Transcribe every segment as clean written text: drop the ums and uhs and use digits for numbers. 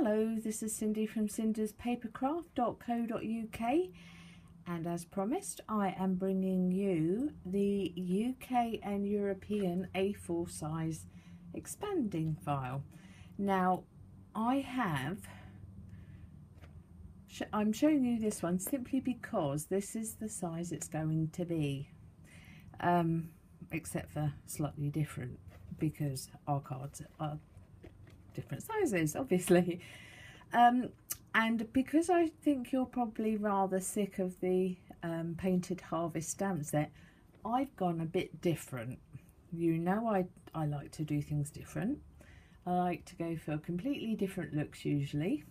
Hello, this is Cindy from Cinders Papercraft.co.uk, and as promised I am bringing you the UK and European A4 size expanding file. Now I'm showing you this one simply because this is the size it's going to be, except for slightly different because our cards are different sizes, obviously, and because I think you're probably rather sick of the painted harvest stamp set, I've gone a bit different. You know, I like to do things different. I like to go for completely different looks usually,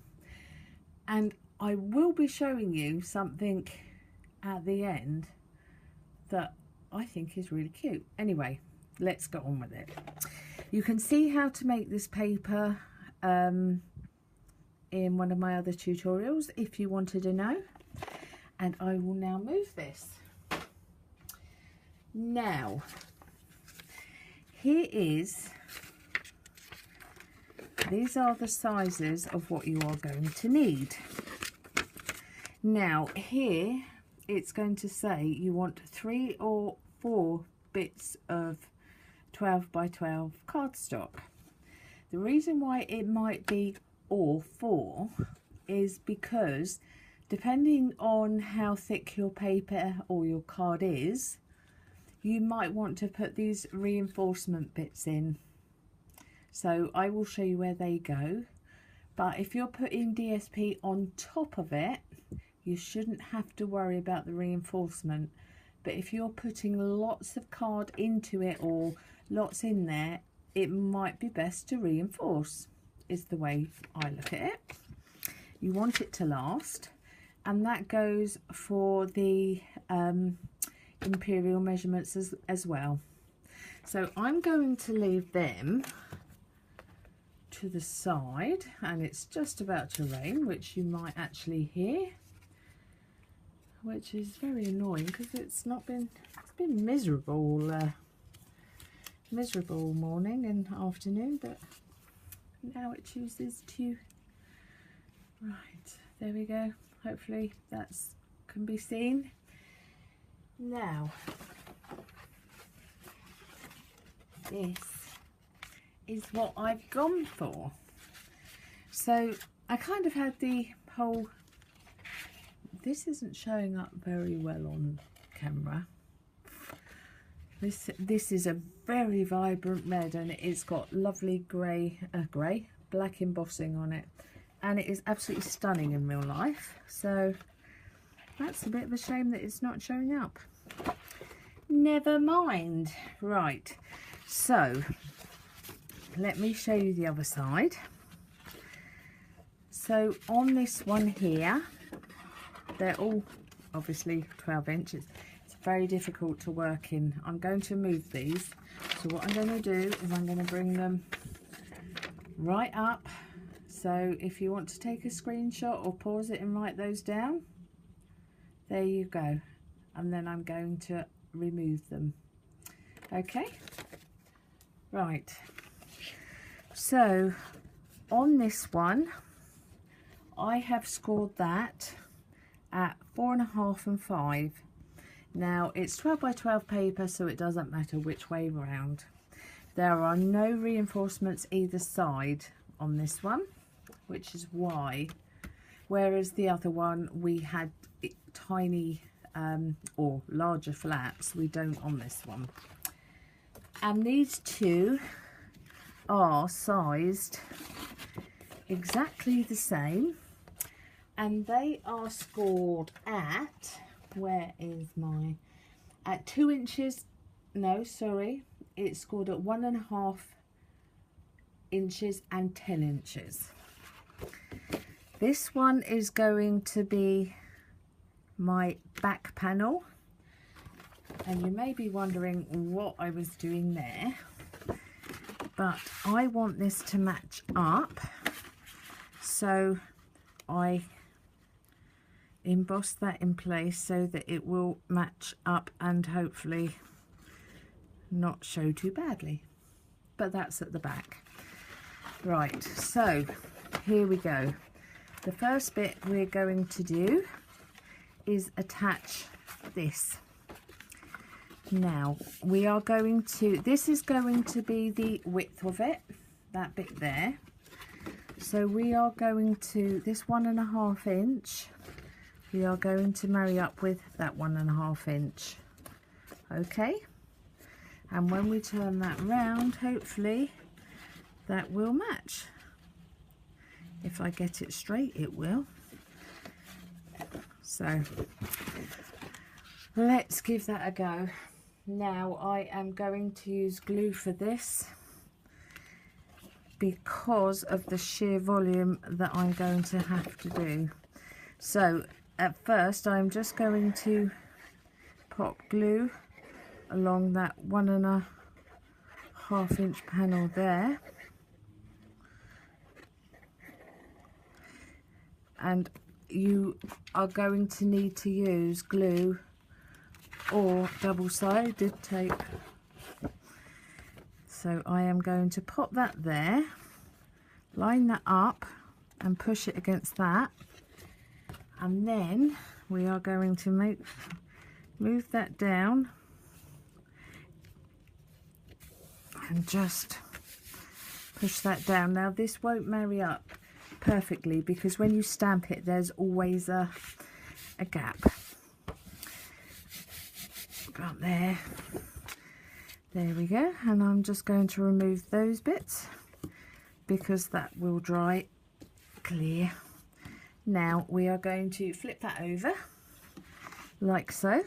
and I will be showing you something at the end that I think is really cute. Anyway, let's get on with it. You can see how to make this paper in one of my other tutorials if you wanted to know. And I will now move this. Now, these are the sizes of what you are going to need. Now, here it's going to say you want 3 or 4 bits of 12 by 12 cardstock. The reason why it might be all 4 is because depending on how thick your paper or your card is, you might want to put these reinforcement bits in. So I will show you where they go, but if you're putting DSP on top of it, you shouldn't have to worry about the reinforcement. But if you're putting lots of card into it or lots in there, it might be best to reinforce, is the way I look at it. You want it to last, and that goes for the imperial measurements as well. So I'm going to leave them to the side, and it's just about to rain, which you might actually hear, which is very annoying because it's been miserable morning and afternoon, but now it chooses to. Right, there we go. Hopefully that's can be seen. Now, this is what I've gone for. So I kind of had the whole, this isn't showing up very well on camera. This is a very vibrant red, and it's got lovely black embossing on it, and it is absolutely stunning in real life. So that's a bit of a shame that it's not showing up. Never mind. Right, so let me show you the other side. So on this one here, they're all obviously 12 inches. Very difficult to work in. I'm going to move these, so what I'm going to do is I'm going to bring them right up. So if you want to take a screenshot or pause it and write those down, there you go. And then I'm going to remove them. Okay, right, so on this one I have scored that at 4.5 and 5. Now it's 12 by 12 paper, so it doesn't matter which way round. There are no reinforcements either side on this one, which is why, whereas the other one we had tiny or larger flaps, we don't on this one. And these two are sized exactly the same, and they are scored at, where is my, at 2 inches, no sorry, it's scored at 1.5 inches and 10 inches. This one is going to be my back panel, and you may be wondering what I was doing there, but I want this to match up, so I emboss that in place so that it will match up and hopefully not show too badly. But that's at the back. Right, so here we go. The first bit we're going to do is attach this. Now we are going to, this is going to be the width of it, that bit there. So we are going to, this 1.5 inch, we are going to marry up with that 1.5 inch. Okay, and when we turn that round, hopefully that will match. If I get it straight, it will. So let's give that a go. Now I am going to use glue for this because of the sheer volume that I'm going to have to do. So at first I'm just going to pop glue along that 1.5 inch panel there, and you are going to need to use glue or double-sided tape. So I am going to pop that there, line that up and push it against that, and then we are going to move that down and just push that down. Now this won't marry up perfectly because when you stamp it there's always a gap. About there we go, and I'm just going to remove those bits because that will dry clear. Now we are going to flip that over like so,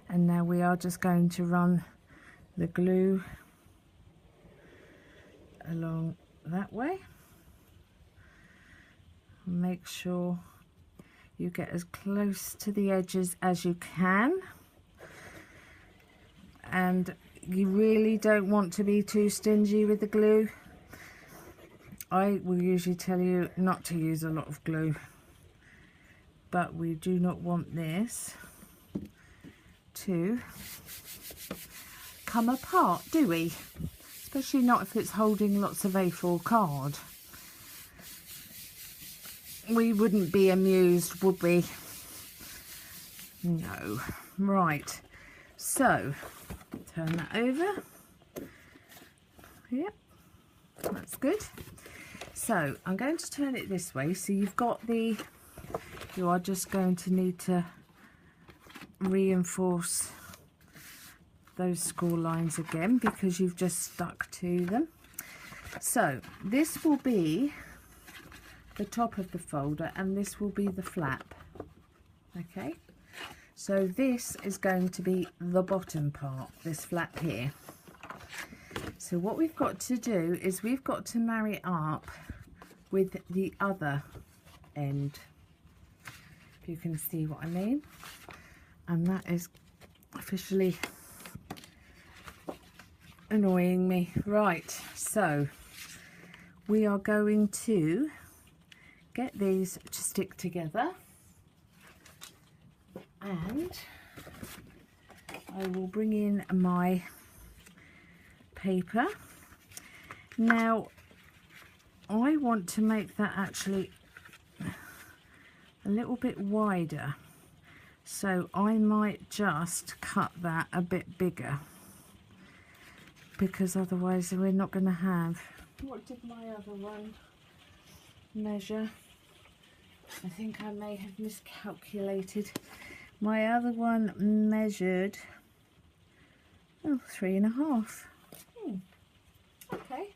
and now we are just going to run the glue along that way. Make sure you get as close to the edges as you can, and you really don't want to be too stingy with the glue. I will usually tell you not to use a lot of glue, but we do not want this to come apart, do we? Especially not if it's holding lots of A4 card. We wouldn't be amused, would we? No. Right, so turn that over. Yep, that's good. So I'm going to turn it this way, so you've got the, you are just going to need to reinforce those score lines again because you've just stuck to them. So this will be the top of the folder and this will be the flap. Okay, so this is going to be the bottom part, this flap here. So what we've got to do is we've got to marry it up with the other end, if you can see what I mean, and that is officially annoying me. Right, so we are going to get these to stick together, and I will bring in my paper. Now I want to make that actually a little bit wider, so I might just cut that a bit bigger because otherwise we're not going to have, what did my other one measure? I think I may have miscalculated. My other one measured 3.5. Okay.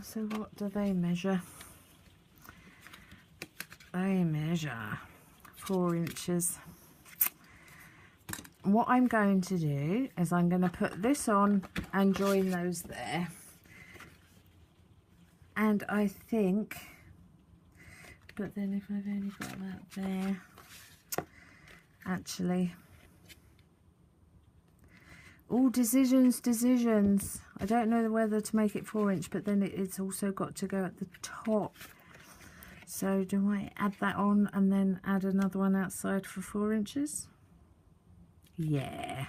So what do they measure? They measure 4 inches. What I'm going to do is I'm going to put this on and join those there. And I think, but then if I've only got that there, actually, all decisions. I don't know whether to make it 4 inch, but then it's also got to go at the top. So do I add that on and then add another one outside for 4 inches? Yeah.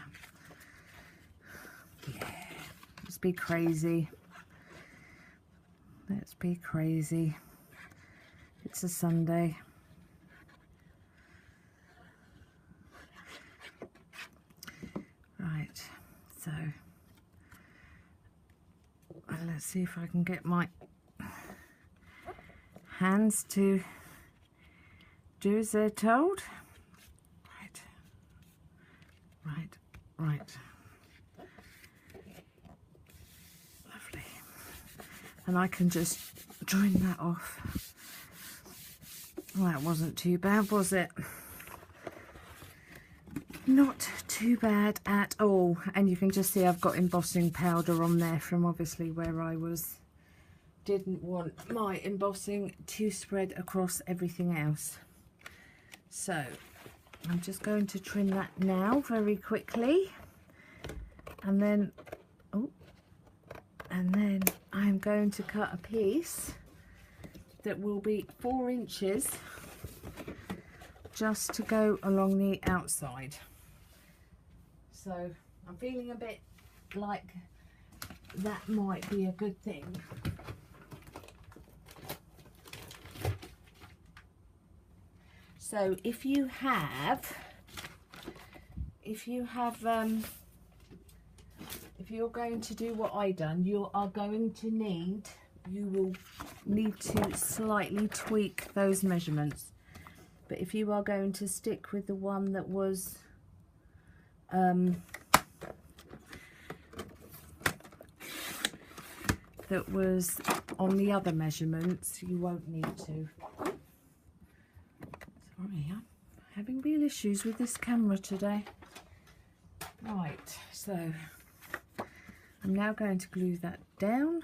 Let's be crazy. Let's be crazy. It's a Sunday. Right, so let's see if I can get my hands to do as they're told. Right. Lovely. And I can just join that off. Well, that wasn't too bad, was it? Not too bad at all. And you can just see I've got embossing powder on there from obviously where I didn't want my embossing to spread across everything else. So I'm just going to trim that now very quickly, and then I'm going to cut a piece that will be 4 inches just to go along the outside. So I'm feeling a bit like that might be a good thing. So if you're going to do what I done, you will need to slightly tweak those measurements. But if you are going to stick with the one that was on the other measurements, you won't need to. Sorry, I'm having real issues with this camera today. Right, so I'm now going to glue that down.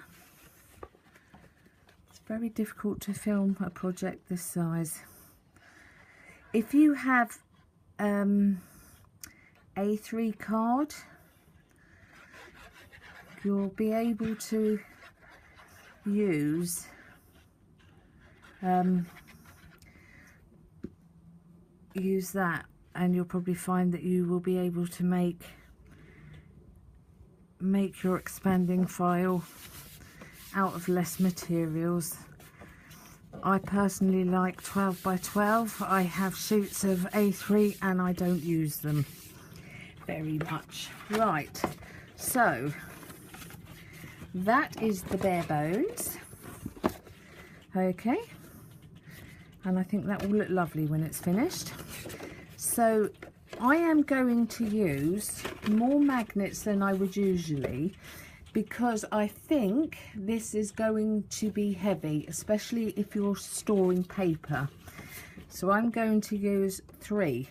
It's very difficult to film a project this size. If you have A3 card, you'll be able to use that, and you'll probably find that you will be able to make your expanding file out of less materials. I personally like 12 by 12. I have sheets of A3 and I don't use them very much. Right, so that is the bare bones. Okay, and I think that will look lovely when it's finished. So I am going to use more magnets than I would usually, because I think this is going to be heavy, especially if you're storing paper. So I'm going to use 3.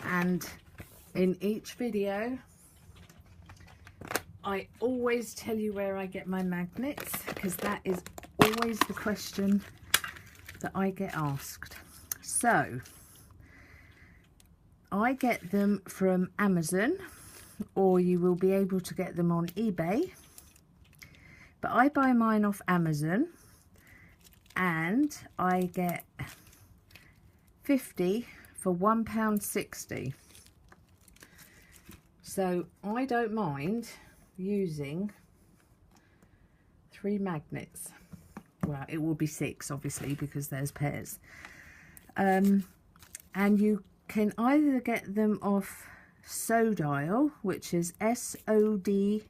And in each video, I always tell you where I get my magnets, because that is always the question that I get asked. So I get them from Amazon, or you will be able to get them on eBay, but I buy mine off Amazon, and I get 50 for £1.60. So I don't mind using 3 magnets. Well, it will be 6 obviously, because there's pairs. And you can either get them off Sodial, which is SODIAL,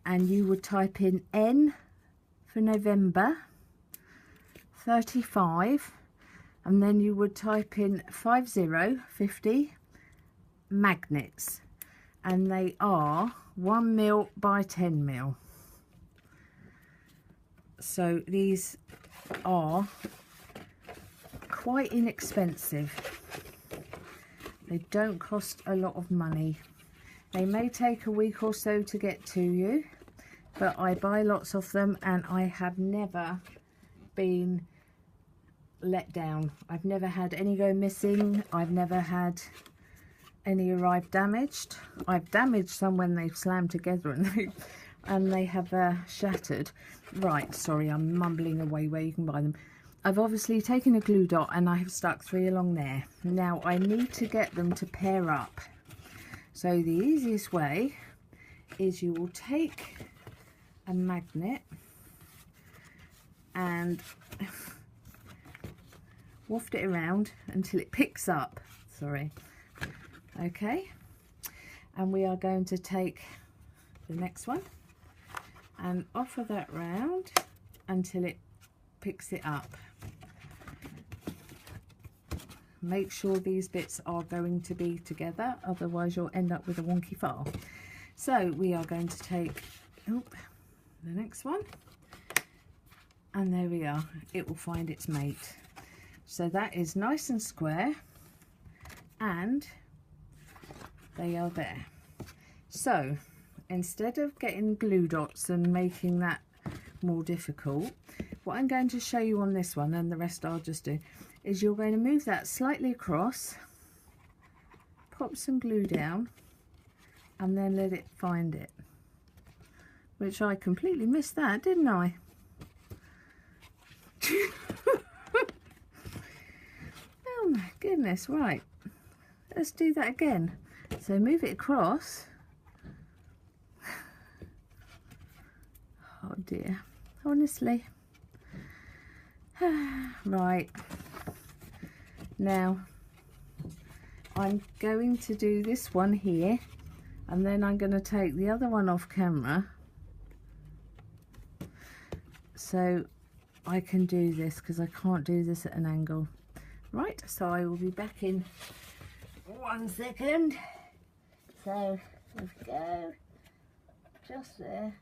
and you would type in N for November 35, and then you would type in 50 magnets, and they are 1mm by 10mm. So these are quite inexpensive. They don't cost a lot of money. They may take a week or so to get to you, but I buy lots of them and I have never been let down. I've never had any go missing. I've never had any arrive damaged. I've damaged some when they've slammed together and they have shattered. Right, sorry, I'm mumbling away where you can buy them. I've obviously taken a glue dot and I have stuck 3 along there. Now I need to get them to pair up. So the easiest way is you will take a magnet and waft it around until it picks up. Sorry. Okay, and we are going to take the next one and offer that round until it picks it up. Make sure these bits are going to be together, otherwise you'll end up with a wonky file. So we are going to take the next one, and there we are, it will find its mate. So that is nice and square, and they are there. So instead of getting glue dots and making that more difficult, what I'm going to show you on this one, and the rest I'll just do, is you're going to move that slightly across, pop some glue down, and then let it find it. Which I completely missed that, didn't I? Oh my goodness, right. Let's do that again. So move it across. Oh dear, honestly. Right. Now, I'm going to do this one here, and then I'm going to take the other one off camera so I can do this, because I can't do this at an angle. Right, so I will be back in 1 second. So there we go, just there.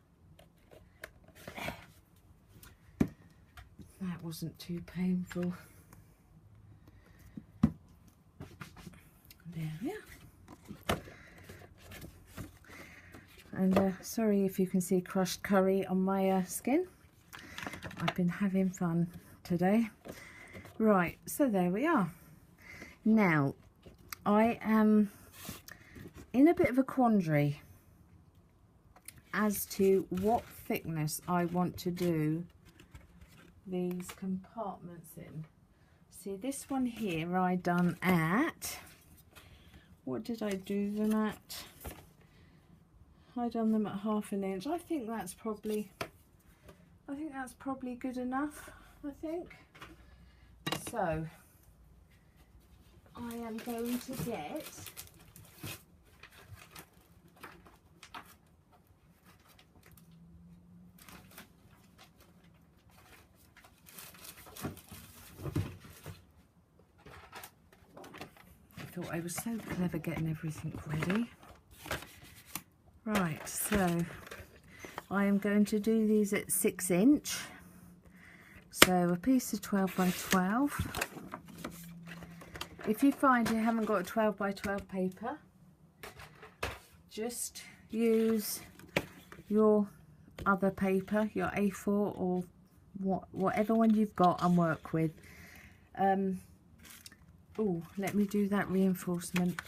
That wasn't too painful. There we are. And sorry if you can see crushed curry on my skin. I've been having fun today. Right, so there we are. Now, I am in a bit of a quandary as to what thickness I want to do these compartments in. See, this one here I done at, what did I do them at? I done them at 1/2 inch. I think that's probably good enough, I think. So I am going to get I was so clever getting everything ready. Right, so I am going to do these at 6 inch. So a piece of 12 by 12. If you find you haven't got a 12 by 12 paper, just use your other paper, your A4 or whatever one you've got, and work with. Oh, let me do that reinforcement.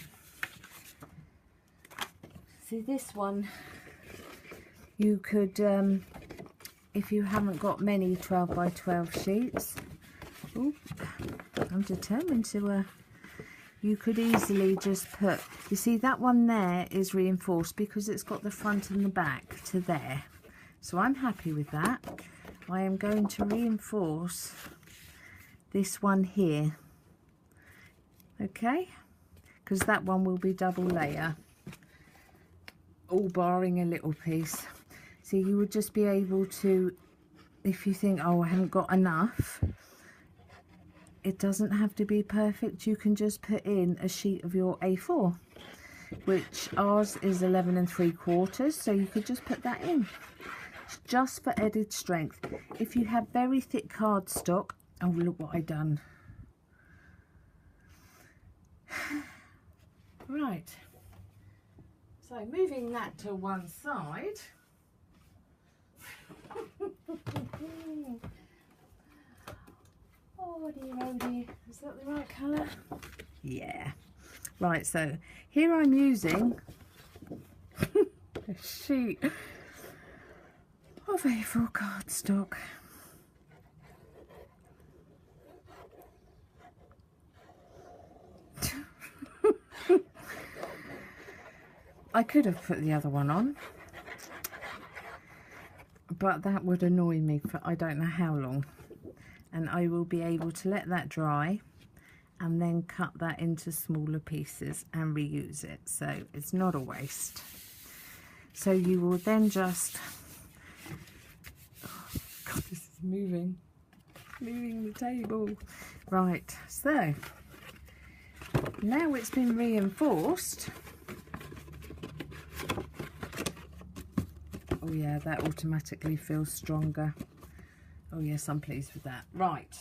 See, this one you could, if you haven't got many 12 by 12 sheets, ooh, I'm determined to, you could easily just put, you see that one there is reinforced because it's got the front and the back to there. So I'm happy with that. I am going to reinforce this one here. Okay, because that one will be double layer, all barring a little piece. So you would just be able to, if you think, oh, I haven't got enough, it doesn't have to be perfect. You can just put in a sheet of your A4, which ours is 11 3/4, so you could just put that in. It's just for added strength. If you have very thick cardstock, oh, look what I done. Right, so moving that to one side. Oh dear, oh dear, is that the right colour? Yeah. Right, so here I'm using a sheet of A4 cardstock. I could have put the other one on, but that would annoy me for I don't know how long, and I will be able to let that dry and then cut that into smaller pieces and reuse it, so it's not a waste. So you will then just, oh God, this is moving the table. Right, so now it's been reinforced. Oh yeah, that automatically feels stronger. Oh yes, I'm pleased with that. Right.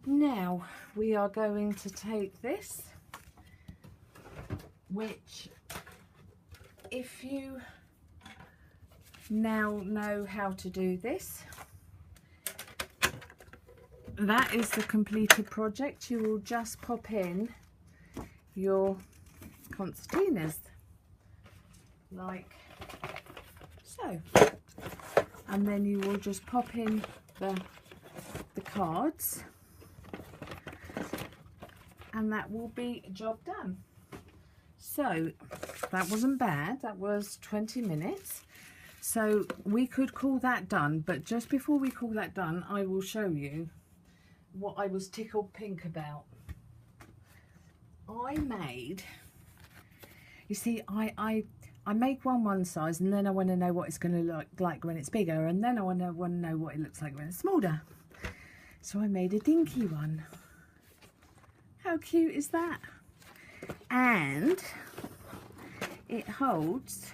Now we are going to take this, which if you now know how to do this, that is the completed project. You will just pop in your concertinas like so, and then you will just pop in the cards, and that will be job done. So that wasn't bad. That was 20 minutes. So we could call that done, but just before we call that done, I will show you what I was tickled pink about. I made, you see, I make one size, and then I want to know what it's going to look like when it's bigger, and then I want to know what it looks like when it's smaller. So I made a dinky one. How cute is that? And it holds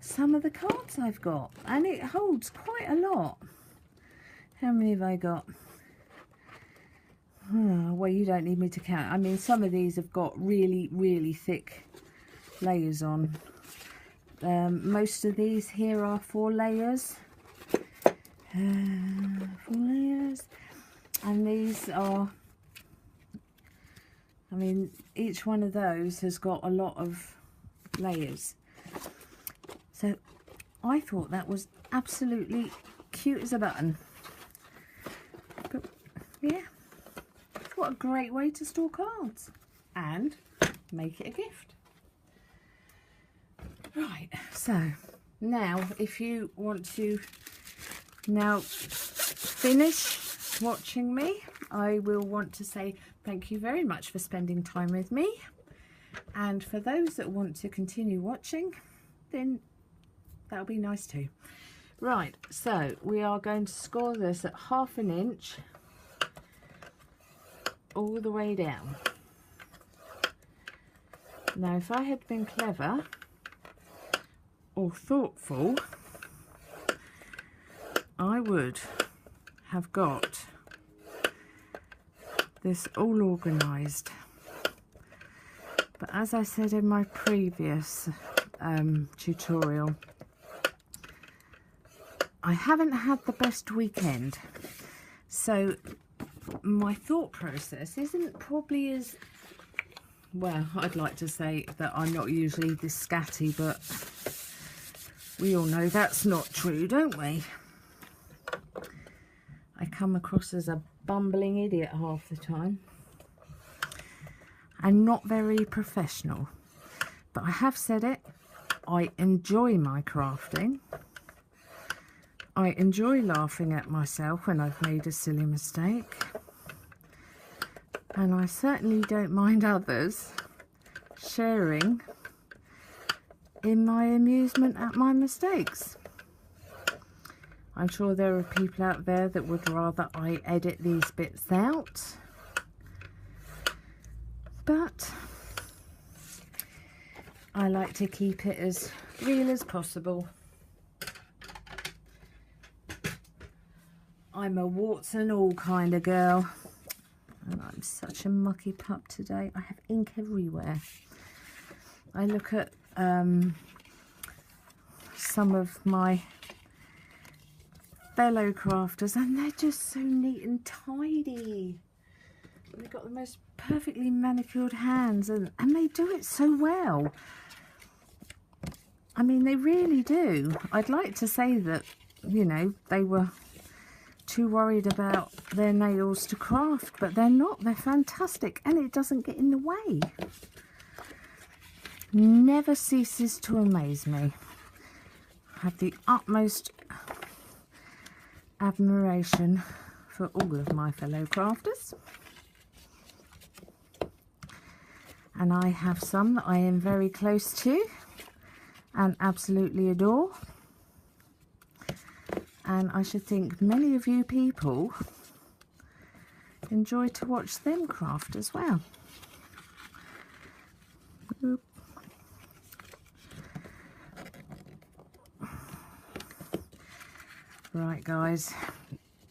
some of the cards I've got, and it holds quite a lot. How many have I got? Oh, well, you don't need me to count. I mean, some of these have got really thick layers on. Most of these here are 4 layers. 4 layers. And these are, I mean, each one of those has got a lot of layers. So I thought that was absolutely cute as a button. But yeah, what a great way to store cards and make it a gift. Right, so now if you want to now finish watching me, I will want to say thank you very much for spending time with me, and for those that want to continue watching, then that'll be nice too. Right, so we are going to score this at 1/2 inch all the way down. Now if I had been clever or thoughtful, I would have got this all organised, but as I said in my previous tutorial, I haven't had the best weekend, so my thought process isn't probably as well. I'd like to say that I'm not usually this scatty, but we all know that's not true, don't we? I come across as a bumbling idiot half the time and not very professional, but I have said it, I enjoy my crafting. I enjoy laughing at myself when I've made a silly mistake, and I certainly don't mind others sharing in my amusement at my mistakes. I'm sure there are people out there that would rather I edit these bits out, but I like to keep it as real as possible. I'm a warts and all kind of girl, and I'm such a mucky pup today. I have ink everywhere. I look at some of my fellow crafters, and they're just so neat and tidy. They've got the most perfectly manicured hands, and they do it so well. I mean, they really do. I'd like to say that, you know, they were too worried about their nails to craft, but they're not. They're fantastic, and it doesn't get in the way. Never ceases to amaze me. I have the utmost admiration for all of my fellow crafters, and I have some that I am very close to and absolutely adore, and I should think many of you people enjoy to watch them craft as well. Oop. Right guys,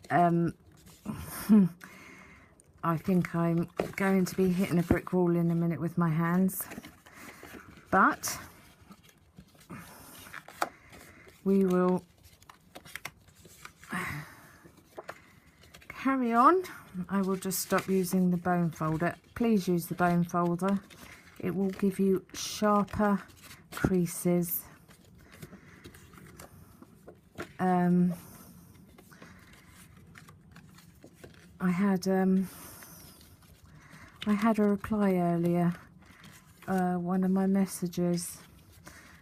I think I'm going to be hitting a brick wall in a minute with my hands, but we will carry on. I will just stop using the bone folder. Please use the bone folder. It will give you sharper creases. I had a reply earlier, one of my messages.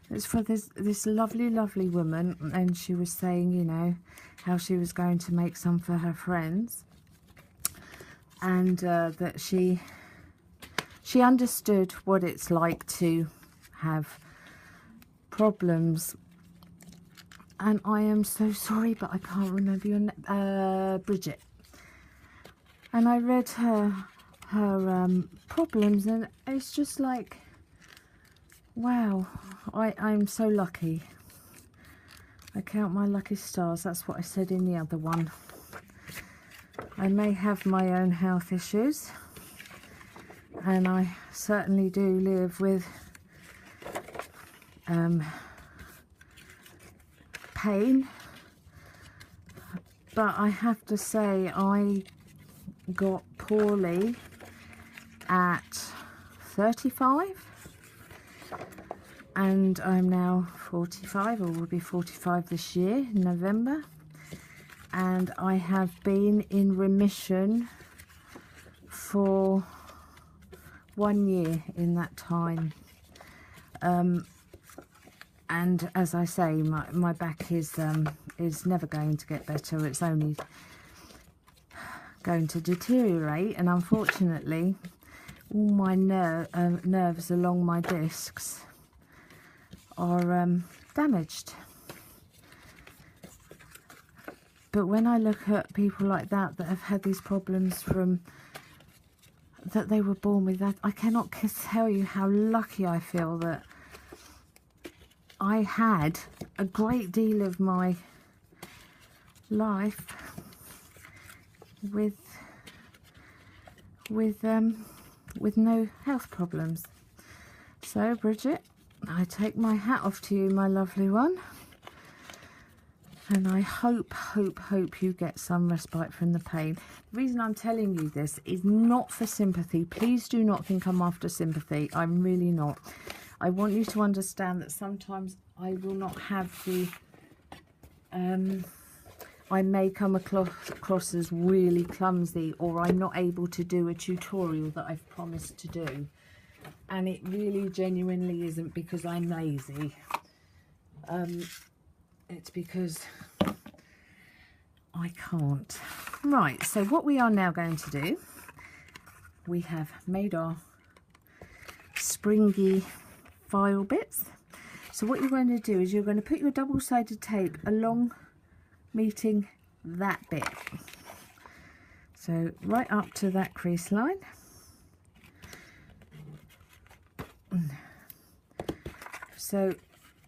It's for this lovely woman, and she was saying, you know, how she was going to make some for her friends, and that she understood what it's like to have problems. And I am so sorry, but I can't remember your name. Bridget. And I read her problems, and it's just like, wow, I'm so lucky. I count my lucky stars. That's what I said in the other one. I may have my own health issues, and I certainly do live with pain, but I have to say I got poorly at 35, and I'm now 45, or will be 45 this year in November, and I have been in remission for 1 year in that time. And as I say, my back is never going to get better. It's only going to deteriorate, and unfortunately all my nerves along my discs are damaged. But when I look at people like that have had these problems from that they were born with, that I cannot tell you how lucky I feel that I had a great deal of my life with no health problems. So Bridget, I take my hat off to you, my lovely one, and I hope you get some respite from the pain. The reason I'm telling you this is not for sympathy. Please do not think I'm after sympathy. I'm really not. I want you to understand that sometimes I will not have the I may come across as really clumsy, or I'm not able to do a tutorial that I've promised to do, and it really genuinely isn't because I'm lazy. It's because I can't. Right, so what we are now going to do, we have made our springy file bits. So what you're going to do is you're going to put your double-sided tape along meeting that bit, so right up to that crease line. So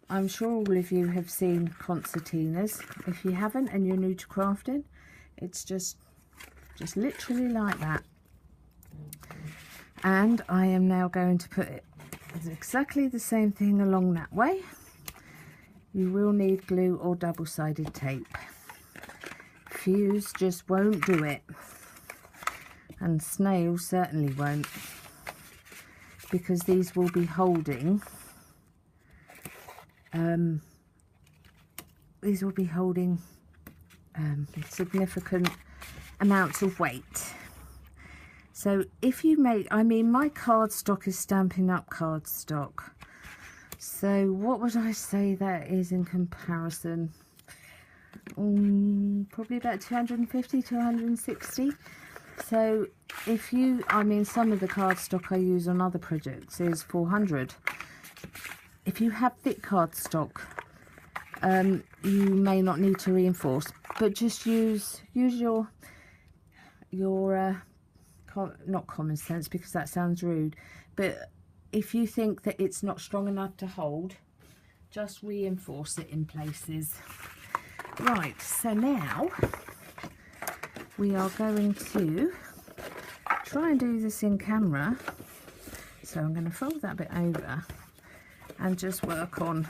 I'm sure all of you have seen concertinas. If you haven't and you're new to crafting, it's just literally like that. And I am now going to put it exactly the same thing along that way. You will need glue or double-sided tape. Fuse just won't do it, and snail certainly won't, because these will be holding significant amounts of weight. So if you make, I mean, my cardstock is Stampin' Up cardstock. So what would I say that is in comparison? Probably about 250 to 160. So if you, I mean, some of the cardstock I use on other projects is 400. If you have thick cardstock, you may not need to reinforce, but just use your not common sense, because that sounds rude, but if you think that it's not strong enough to hold, just reinforce it in places. Right, so now we are going to try and do this in camera. So I'm going to fold that bit over and just work on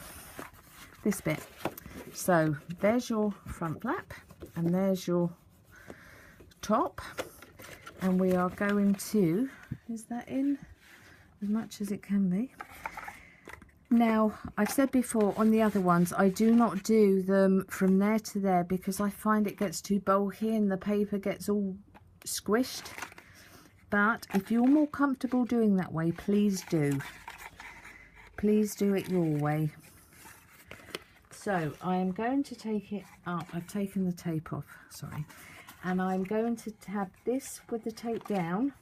this bit. So there's your front flap and there's your top, and we are going to, is that in as much as it can be? Now, I've said before on the other ones, I do not do them from there to there because I find it gets too bulky and the paper gets all squished. But if you're more comfortable doing that way, please do. Please do it your way. So I am going to take it up. I've taken the tape off, sorry. And I'm going to have this with the tape down.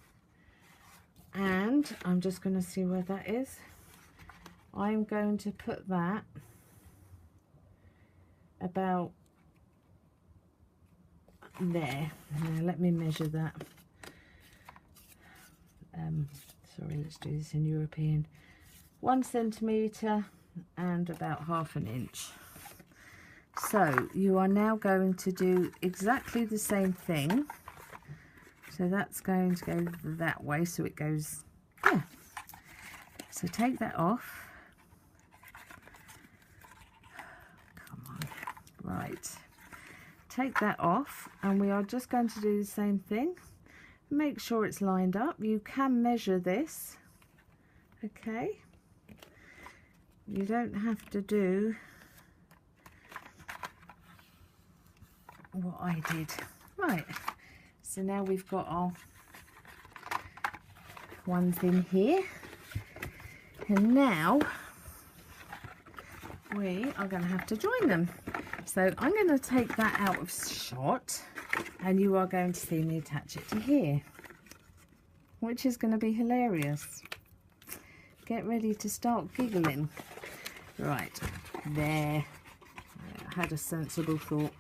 And I'm just going to see where that is. I'm going to put that about there. Now let me measure that. Sorry, let's do this in European. 1 centimetre and about ½ an inch. So you are now going to do exactly the same thing. So that's going to go that way, so it goes, yeah. So take that off. Come on. Right. Take that off, and we are just going to do the same thing. Make sure it's lined up. You can measure this. Okay. You don't have to do what I did. Right. So now we've got our ones in here, and now we are going to have to join them. So I'm going to take that out of shot, and you are going to see me attach it to here, which is going to be hilarious. Get ready to start giggling. Right, there. I had a sensible thought.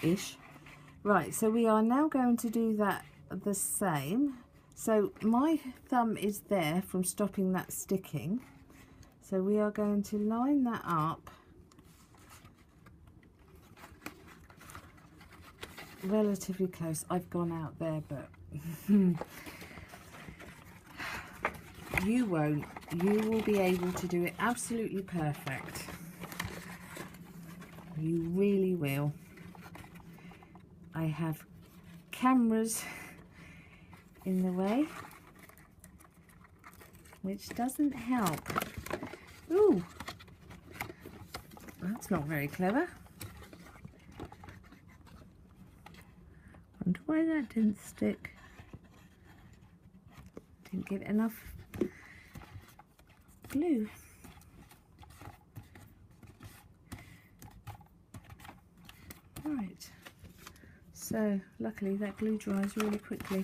Ish. Right, so we are now going to do that the same. So my thumb is there from stopping that sticking. So we are going to line that up relatively close. I've gone out there, but you won't. You will be able to do it absolutely perfect. You really will. I have cameras in the way, which doesn't help. Ooh, that's not very clever. Wonder why that didn't stick. Didn't get enough glue. Right. So luckily that glue dries really quickly.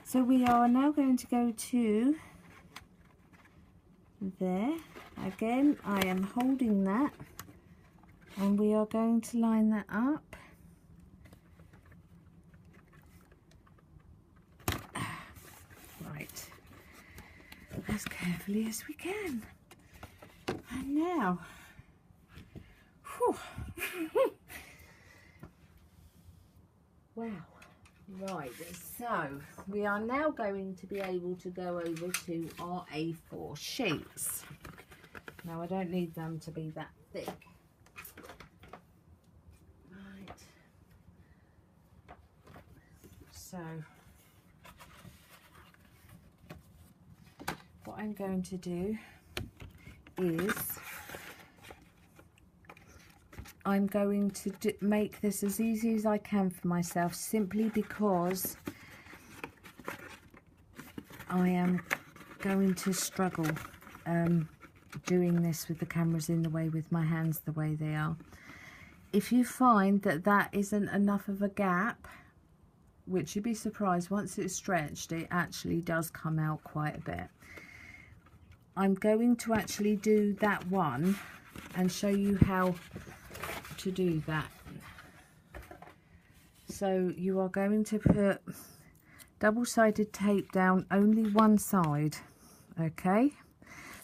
So we are now going to go to there. Again, I am holding that, and we are going to line that up. Right. As carefully as we can. And now, whew. Wow. Right, so we are now going to be able to go over to our A4 sheets. Now I don't need them to be that thick. Right. So what I'm going to do is I'm going to make this as easy as I can for myself, simply because I am going to struggle doing this with the cameras in the way, with my hands the way they are. If you find that that isn't enough of a gap, which you'd be surprised, once it's stretched it actually does come out quite a bit. I'm going to actually do that one and show you how to do that. So you are going to put double-sided tape down only one side, okay?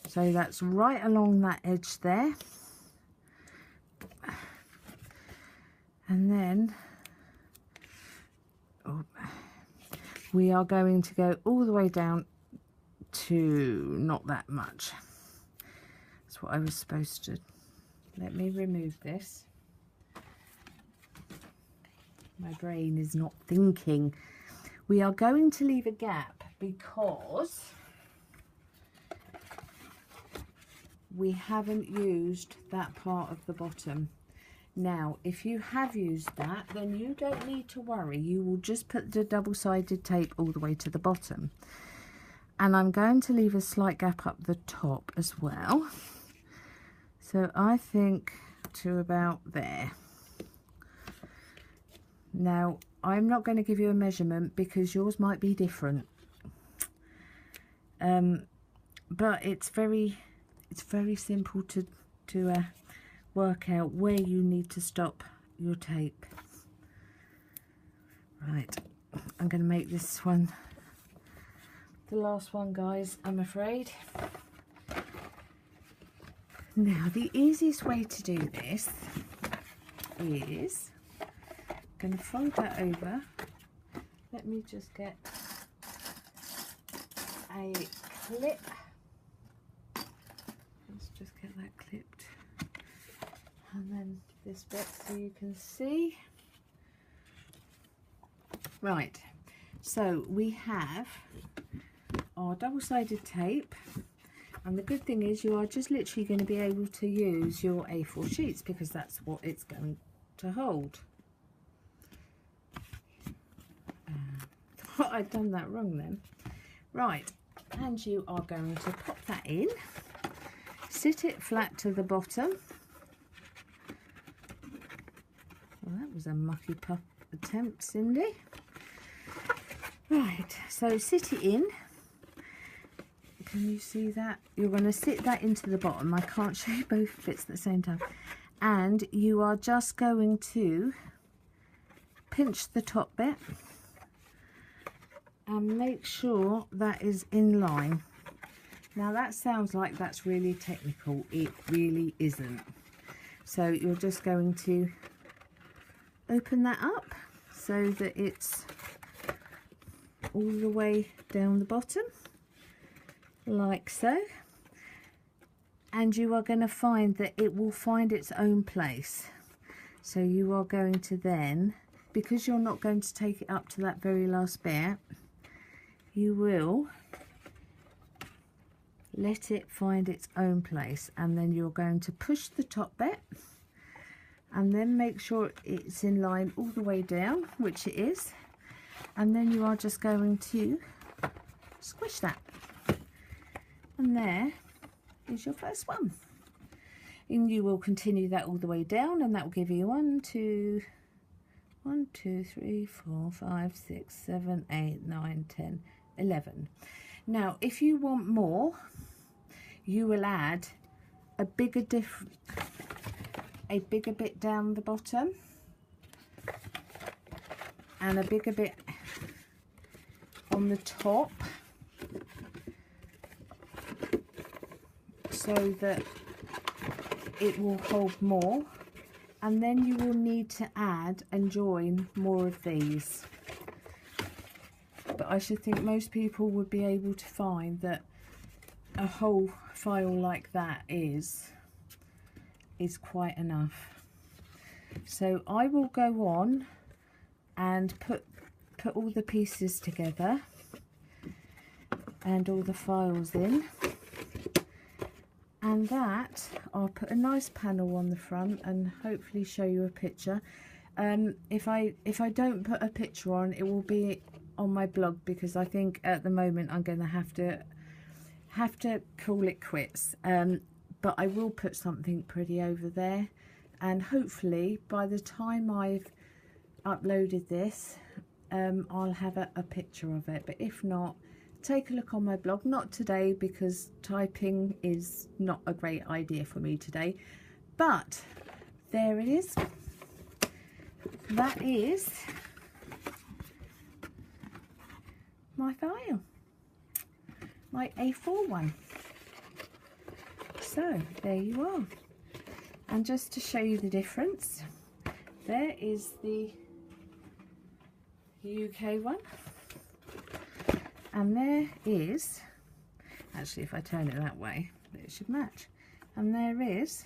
So that's right along that edge there, and then we are going to go all the way down to not that much. That's what I was supposed to. Let me remove this. My brain is not thinking. We are going to leave a gap because we haven't used that part of the bottom. Now, if you have used that, then you don't need to worry. You will just put the double-sided tape all the way to the bottom. And I'm going to leave a slight gap up the top as well. So I think to about there. Now, I'm not going to give you a measurement because yours might be different. But it's very simple to work out where you need to stop your tape. Right, I'm going to make this one the last one, guys, I'm afraid. Now, the easiest way to do this is I'm going to fold that over. Let me just get a clip. Let's just get that clipped. And then this bit so you can see. Right, so we have our double-sided tape, and the good thing is you are just literally going to be able to use your A4 sheets because that's what it's going to hold. Thought I'd done that wrong then. Right, and you are going to pop that in, sit it flat to the bottom. Well, that was a mucky puff attempt, Cindy. Right, so sit it in. Can you see that? You're going to sit that into the bottom. I can't show you both bits at the same time. And you are just going to pinch the top bit and make sure that is in line. Now that sounds like that's really technical. It really isn't. So you're just going to open that up so that it's all the way down the bottom, like so, and you are going to find that it will find its own place. So you are going to then, because you're not going to take it up to that very last bit, you will let it find its own place, and then you're going to push the top bit and then make sure it's in line all the way down, which it is, and then you are just going to squish that, and there is your first one. And you will continue that all the way down, and that will give you 1 2 3 4 5 6 7 8 9 10 11. Now if you want more, you will add a bigger bit down the bottom and a bigger bit on the top, so that it will hold more, and then you will need to add and join more of these. But I should think most people would be able to find that a whole file like that is quite enough. So I will go on and put all the pieces together and all the files in, And that, I'll put a nice panel on the front and hopefully show you a picture. If I don't put a picture on, it will be on my blog, because I think at the moment I'm going to have to call it quits. But I will put something pretty over there, and hopefully by the time I've uploaded this, I'll have a picture of it. But if not, take a look on my blog. Not today, because typing is not a great idea for me today, but there it is. That is my file, my A4 one. So there you are. And just to show you the difference, there is the UK one, and there is, actually if I turn it that way it should match, and there is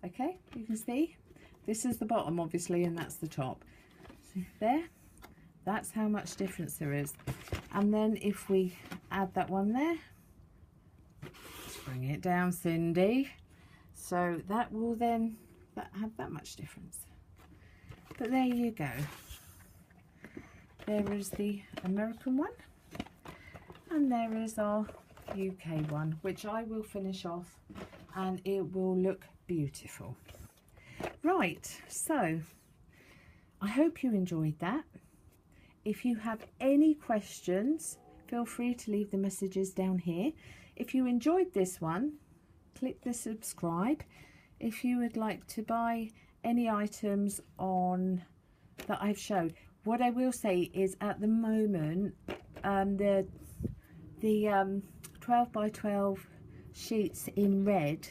okay, you can see this is the bottom obviously, and that's the top. See there, that's how much difference there is. And then if we add that one there, let's bring it down, Cindy, so that will then have that much difference. But there you go. There is the American one, and there is our UK one, which I will finish off, and it will look beautiful. Right, so I hope you enjoyed that. If you have any questions, feel free to leave the messages down here. If you enjoyed this one, click the subscribe. If you would like to buy any items on that I've showed, what I will say is at the moment the 12 by 12 sheets in red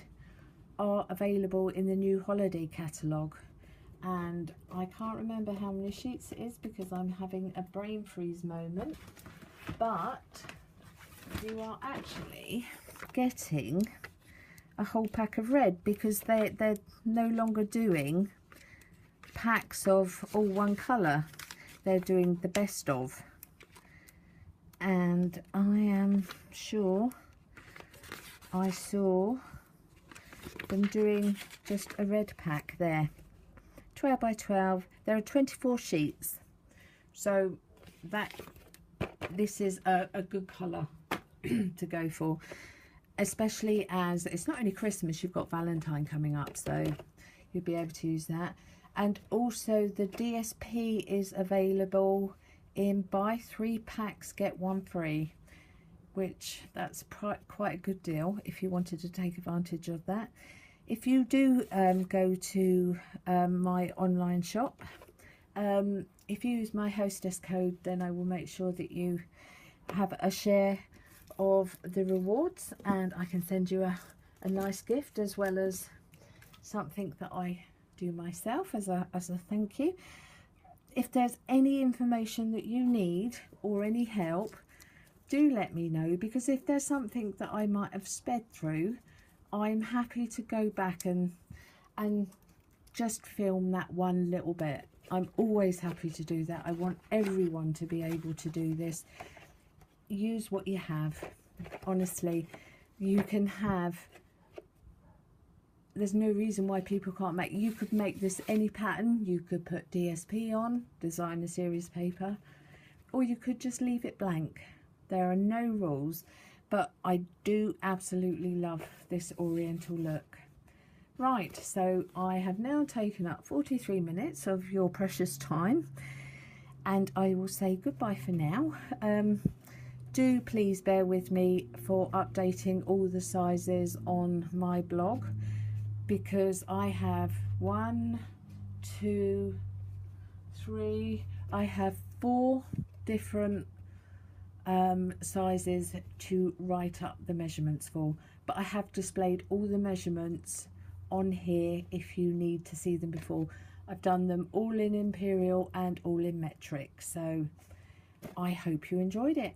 are available in the new holiday catalogue, and I can't remember how many sheets it is because I'm having a brain freeze moment, but you are actually getting a whole pack of red, because they're no longer doing packs of all one colour. They're doing the best of, and I am sure I saw them doing just a red pack there, 12 by 12. There are 24 sheets, so that this is a good colour to go for, especially as it's not only Christmas, you've got Valentine coming up, so you'll be able to use that. And also the DSP is available in buy 3 packs get 1 free, which that's quite a good deal if you wanted to take advantage of that. If you do go to my online shop, if you use my hostess code, then I will make sure that you have a share of the rewards, and I can send you a nice gift, as well as something that I do myself as a thank you. If there's any information that you need or any help, do let me know, because if there's something that I might have sped through, I'm happy to go back and just film that one little bit. I'm always happy to do that. I want everyone to be able to do this. Use what you have. Honestly, you can have, there's no reason why people can't make, you could make this any pattern. You could put DSP on, design a series paper, or you could just leave it blank. There are no rules, but I do absolutely love this oriental look. Right, so I have now taken up 43 minutes of your precious time, and I will say goodbye for now. Do please bear with me for updating all the sizes on my blog, because I have 1, 2, 3, I have 4 different sizes to write up the measurements for, but I have displayed all the measurements on here if you need to see them before. I've done them all in imperial and all in metric, so I hope you enjoyed it.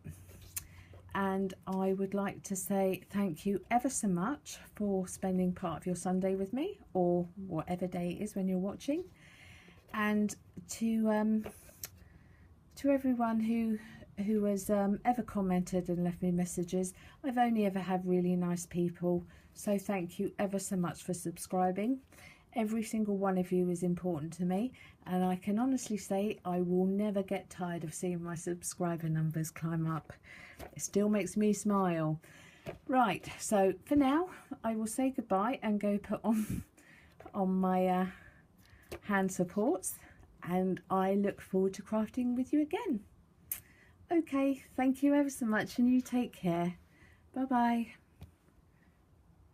And I would like to say thank you ever so much for spending part of your Sunday with me, or whatever day it is when you're watching. And to everyone who who has ever commented and left me messages. I've only ever had really nice people, so thank you ever so much for subscribing. Every single one of you is important to me, and I can honestly say I will never get tired of seeing my subscriber numbers climb up. It still makes me smile. Right, so for now I will say goodbye and go put on my hand supports, and I look forward to crafting with you again. Okay, thank you ever so much, and you take care. Bye bye.